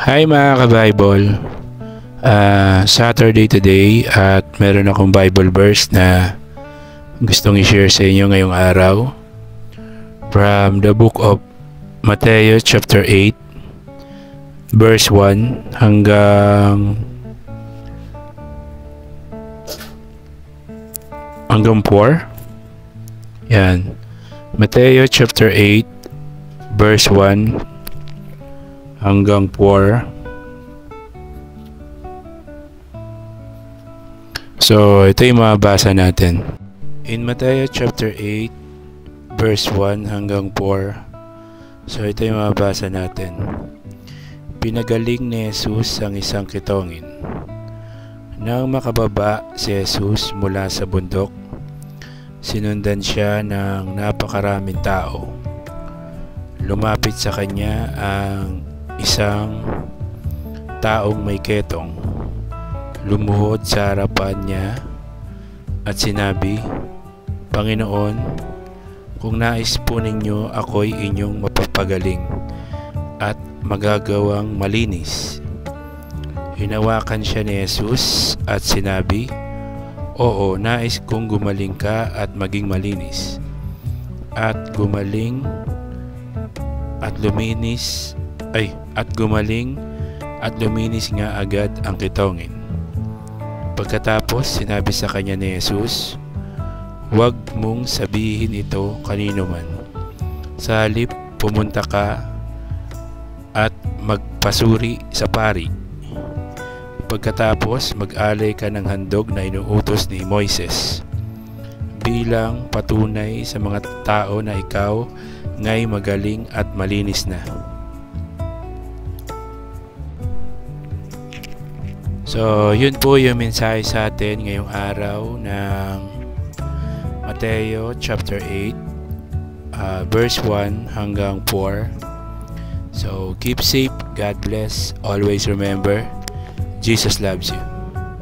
Hi mga ka-Bible. Saturday today at meron akong Bible verse na gustong i-share sa inyo ngayong araw. From the book of Matthew chapter 8 verse 1 hanggang 4. Yan. Matthew chapter 8 verse 1 hanggang 4. So, ito yung mabasa natin. In Matthew chapter 8, verse 1 hanggang 4. So, ito yung mabasa natin. Pinagaling ni Jesus ang isang kitongin. Nang makababa si Jesus mula sa bundok, sinundan siya ng napakaraming tao. Lumapit sa kanya ang isang taong may ketong, lumuhod sa harapan niya at sinabi, Panginoon, kung nais po ninyo, ako'y inyong mapapagaling at magagawang malinis. Hinawakan siya ni Jesus at sinabi, Oo, nais kong gumaling ka at maging malinis. At gumaling nga agad ang kitongin. Pagkatapos sinabi sa kanya ni Jesus, Huwag mong sabihin ito kanino man. Sa halip pumunta ka at magpasuri sa pari. Pagkatapos mag-alay ka ng handog na inuutos ni Moises bilang patunay sa mga tao na ikaw nga'y magaling at malinis na. So, yun po yung mensahe sa atin ngayong araw ng Matthew chapter 8 verse 1 hanggang 4. So, keep safe, God bless, always remember, Jesus loves you.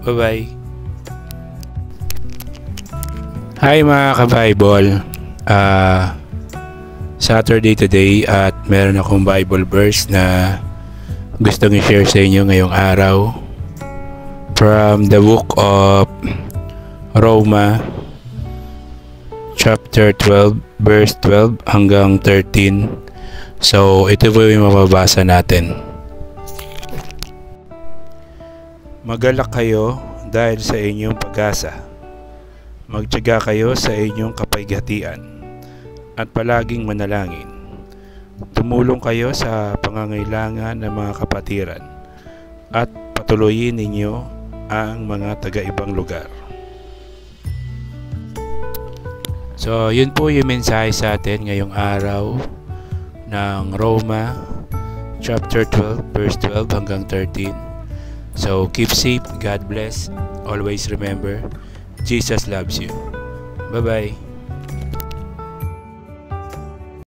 Bye-bye. Hi mga ka-Bible. Saturday today at meron akong Bible verse na gustong i-share sa inyo ngayong araw. From the book of Roma chapter 12 verse 12 hanggang 13. So ito po yung mababasa natin. Magalak kayo dahil sa inyong pag-asa. Magtiyaga kayo sa inyong kapighatian at palaging manalangin. Tumulong kayo sa pangangailangan ng mga kapatiran at patuloyin ninyo ang mga taga-ibang lugar. So, yun po yung mensahe sa atin ngayong araw ng Roma chapter 12 verse 12 hanggang 13. So, keep safe, God bless, always remember, Jesus loves you. Bye-bye.